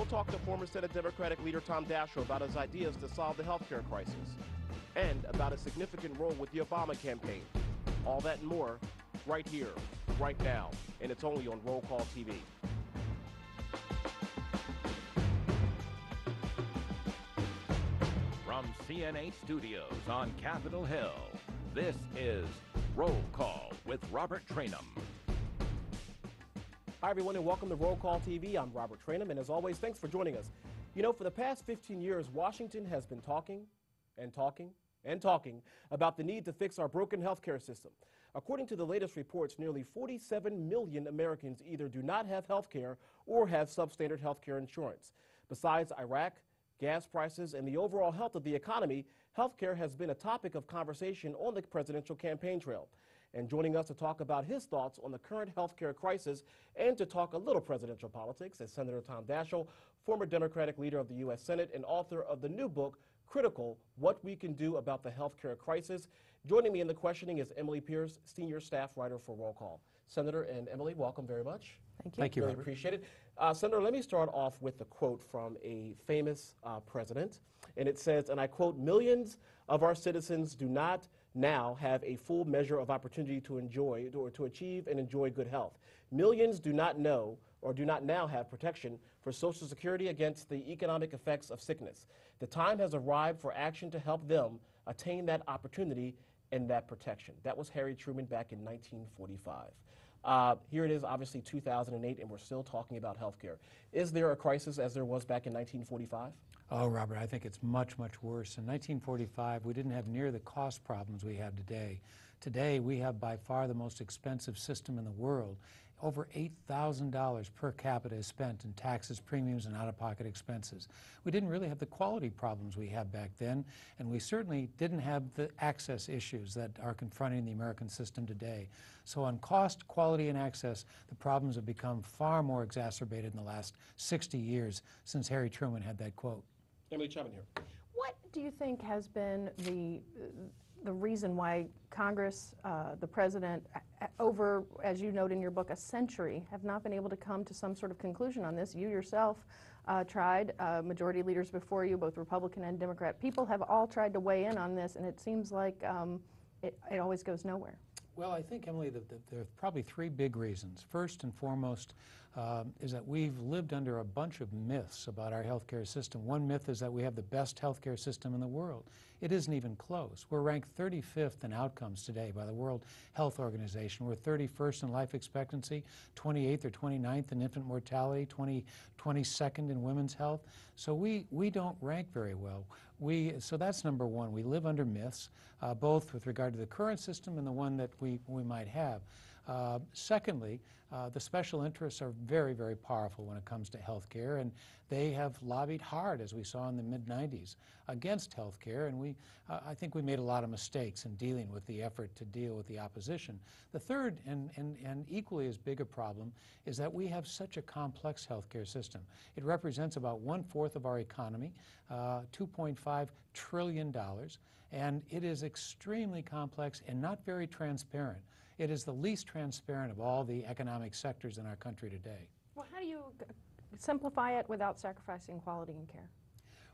We'll talk to former Senate Democratic leader Tom Daschle about his ideas to solve the health care crisis and about a significant role with the Obama campaign. All that and more right here, right now, and it's only on Roll Call TV. From CNA Studios on Capitol Hill, this is Roll Call with Robert Traynham. Hi, everyone, and welcome to Roll Call TV. I'm Robert Traynham, and as always, thanks for joining us. You know, for the past 15 years, Washington has been talking and talking and talking about the need to fix our broken health care system. According to the latest reports, nearly 47 million Americans either do not have health care or have substandard health care insurance. Besides Iraq, gas prices, and the overall health of the economy, health care has been a topic of conversation on the presidential campaign trail. And joining us to talk about his thoughts on the current health care crisis and to talk a little presidential politics is Senator Tom Daschle, former Democratic leader of the U.S. Senate and author of the new book, Critical: What We Can Do About the Health Care Crisis. Joining me in the questioning is Emily Pierce, senior staff writer for Roll Call. Senator and Emily, welcome very much. Thank you. Thank you, Really Robert. appreciate it. Senator, let me start off with a quote from a famous president, and it says, and I quote, "Millions of our citizens do not now have a full measure of opportunity to enjoy or to achieve and enjoy good health. Millions do not know or do not now have protection for Social Security against the economic effects of sickness. The time has arrived for action to help them attain that opportunity and that protection." That was Harry Truman back in 1945. Here it is, obviously 2008, and we're still talking about health care. Is there a crisis as there was back in 1945? Oh, Robert, I think it's much, much worse. In 1945, we didn't have near the cost problems we have today. Today, we have by far the most expensive system in the world. Over $8,000 per capita is spent in taxes, premiums, and out-of-pocket expenses. We didn't really have the quality problems we have back then, and we certainly didn't have the access issues that are confronting the American system today. So on cost, quality, and access, the problems have become far more exacerbated in the last 60 years since Harry Truman had that quote. Emily, chime in here. What do you think has been the reason why Congress, the President, over, as you note in your book, a century, have not been able to come to some sort of conclusion on this? You yourself tried, majority leaders before you, both Republican and Democrat, people have all tried to weigh in on this, and it seems like it always goes nowhere. Well, I think, Emily, that there are probably three big reasons. First and foremost is that we've lived under a bunch of myths about our healthcare system. One myth is that we have the best healthcare system in the world. It isn't even close. We're ranked 35th in outcomes today by the World Health Organization. We're 31st in life expectancy, 28th or 29th in infant mortality, 22nd in women's health. So we don't rank very well. So that's number one. We live under myths, both with regard to the current system and the one that we might have. Secondly, the special interests are very, very powerful when it comes to health care, and they have lobbied hard, as we saw in the mid-90s, against health care, and I think we made a lot of mistakes in dealing with the effort to deal with the opposition. The third, and equally as big a problem, is that we have such a complex health care system. It represents about 1/4 of our economy, $2.5 trillion, and it is extremely complex and not very transparent. It is the least transparent of all the economic sectors in our country today. Well, how do you simplify it without sacrificing quality and care?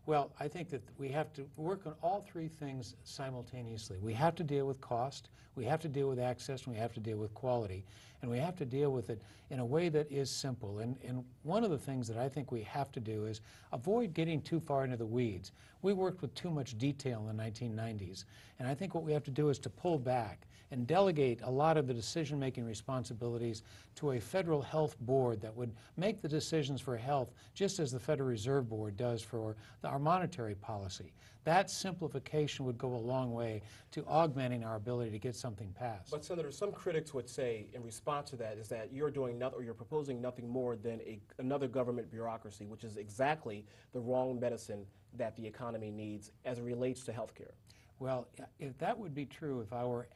Well, I think that we have to work on all three things simultaneously. We have to deal with cost, we have to deal with access, and we have to deal with quality. And we have to deal with it in a way that is simple. And one of the things that I think we have to do is avoid getting too far into the weeds. We worked with too much detail in the 1990s. And I think what we have to do is to pull back and delegate a lot of the decision-making responsibilities to a federal health board that would make the decisions for health just as the Federal Reserve Board does for our monetary policy. That simplification would go a long way to augmenting our ability to get something passed. But Senator, some critics would say in response to that is that you're doing nothing, or you're proposing nothing more than another government bureaucracy, which is exactly the wrong medicine that the economy needs as it relates to health care. Well, if that would be true, if I were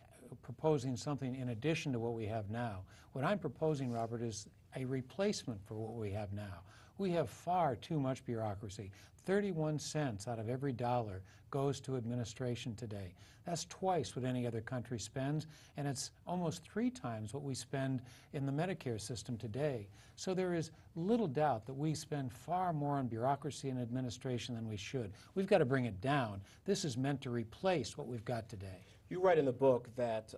proposing something in addition to what we have now. What I'm proposing, Robert, is a replacement for what we have now. We have far too much bureaucracy. 31 cents out of every dollar goes to administration today. That's twice what any other country spends, and it's almost 3 times what we spend in the Medicare system today. So there is little doubt that we spend far more on bureaucracy and administration than we should. We've got to bring it down. This is meant to replace what we've got today. You write in the book that,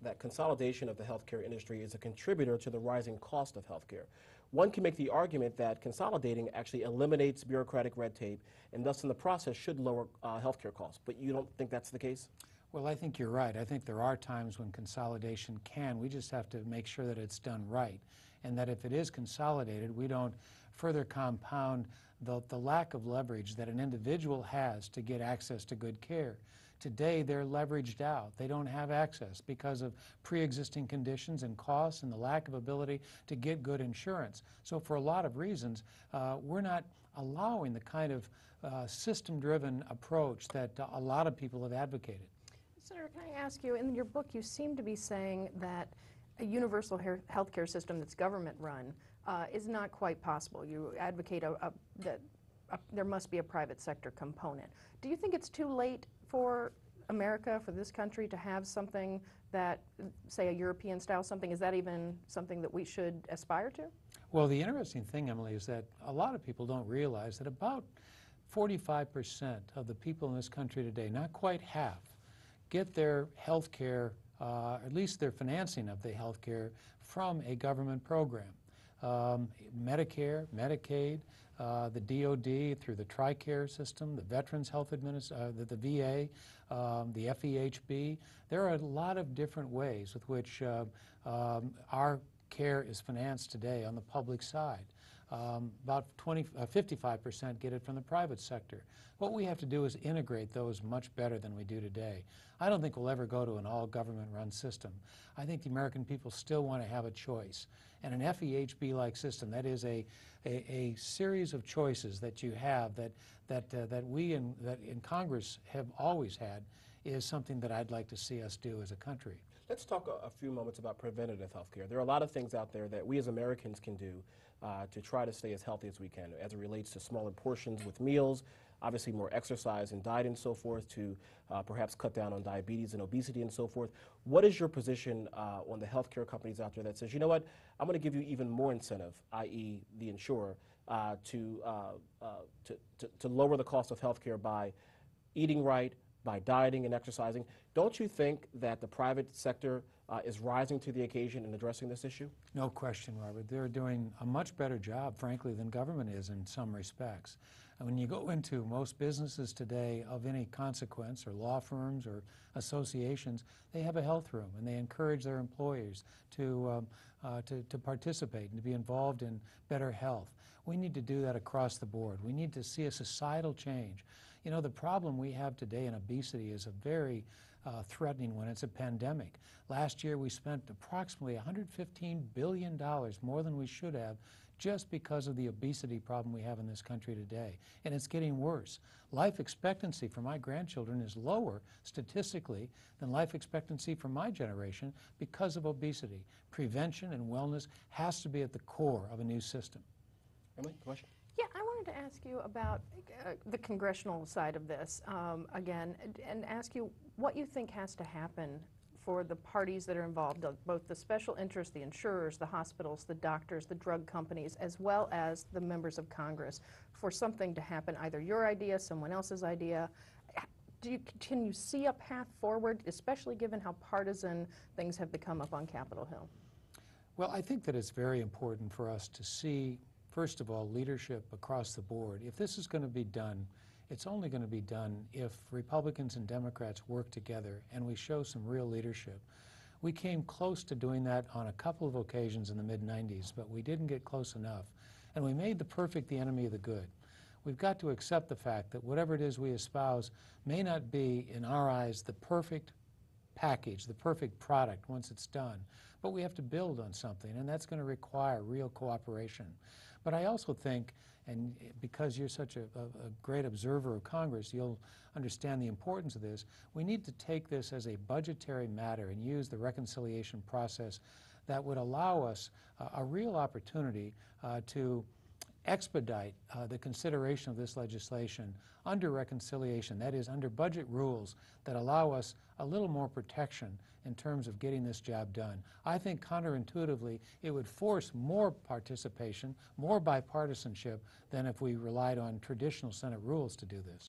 that consolidation of the healthcare industry is a contributor to the rising cost of healthcare. One can make the argument that consolidating actually eliminates bureaucratic red tape and thus in the process should lower healthcare costs. But you don't think that's the case? Well, I think you're right. I think there are times when consolidation can. We just have to make sure that it's done right, and that if it is consolidated, we don't further compound the lack of leverage that an individual has to get access to good care. Today, they're leveraged out. They don't have access because of pre-existing conditions and costs and the lack of ability to get good insurance. So for a lot of reasons, we're not allowing the kind of system-driven approach that a lot of people have advocated. Senator, can I ask you, in your book you seem to be saying that a universal health care system that's government-run is not quite possible. You advocate that there must be a private sector component. Do you think it's too late for America, for this country, to have something that, say, a European-style something? Is that even something that we should aspire to? Well, the interesting thing, Emily, is that a lot of people don't realize that about 45% of the people in this country today, not quite half, get their health care, at least their financing of the health care, from a government program. Medicare, Medicaid, the DOD through the TRICARE system, the Veterans Health Administration, the VA, the FEHB. There are a lot of different ways with which our care is financed today on the public side. About 55% get it from the private sector. What we have to do is integrate those much better than we do today. I don't think we'll ever go to an all-government-run system. I think the American people still want to have a choice. And an FEHB-like system, that is a series of choices that you have that we in Congress have always had, is something that I'd like to see us do as a country. Let's talk a few moments about preventative health care. There are a lot of things out there that we as Americans can do to try to stay as healthy as we can, as it relates to smaller portions with meals, obviously more exercise and diet and so forth, to perhaps cut down on diabetes and obesity and so forth. What is your position on the healthcare companies out there that says, you know what, I'm going to give you even more incentive, i.e. the insurer, to lower the cost of healthcare by eating right, by dieting and exercising? Don't you think that the private sector is rising to the occasion in addressing this issue? No question, Robert. They're doing a much better job, frankly, than government is in some respects. And when you go into most businesses today of any consequence, or law firms or associations, they have a health room, and they encourage their employees to participate and to be involved in better health. We need to do that across the board. We need to see a societal change. You know, the problem we have today in obesity is a very threatening one. It's a pandemic. Last year we spent approximately $115 billion more than we should have just because of the obesity problem we have in this country today. And it's getting worse. Life expectancy for my grandchildren is lower statistically than life expectancy for my generation because of obesity. Prevention and wellness has to be at the core of a new system. Emily, question? Yeah, I wanted to ask you about the congressional side of this again, and ask you what you think has to happen for the parties that are involved, both the special interests, the insurers, the hospitals, the doctors, the drug companies, as well as the members of Congress, for something to happen, either your idea, someone else's idea. Can you see a path forward, especially given how partisan things have become up on Capitol Hill? Well, I think that it's very important for us to see, first of all, leadership across the board. If this is going to be done, it's only going to be done if Republicans and Democrats work together and we show some real leadership. We came close to doing that on a couple of occasions in the mid-90s, but we didn't get close enough. And we made the perfect the enemy of the good. We've got to accept the fact that whatever it is we espouse may not be, in our eyes, the perfect package, the perfect product once it's done. But we have to build on something, and that's going to require real cooperation. But I also think, and because you're such a great observer of Congress, you'll understand the importance of this, we need to take this as a budgetary matter and use the reconciliation process that would allow us a real opportunity to expedite the consideration of this legislation under reconciliation, that is, under budget rules that allow us a little more protection in terms of getting this job done. I think counterintuitively it would force more participation, more bipartisanship than if we relied on traditional Senate rules to do this.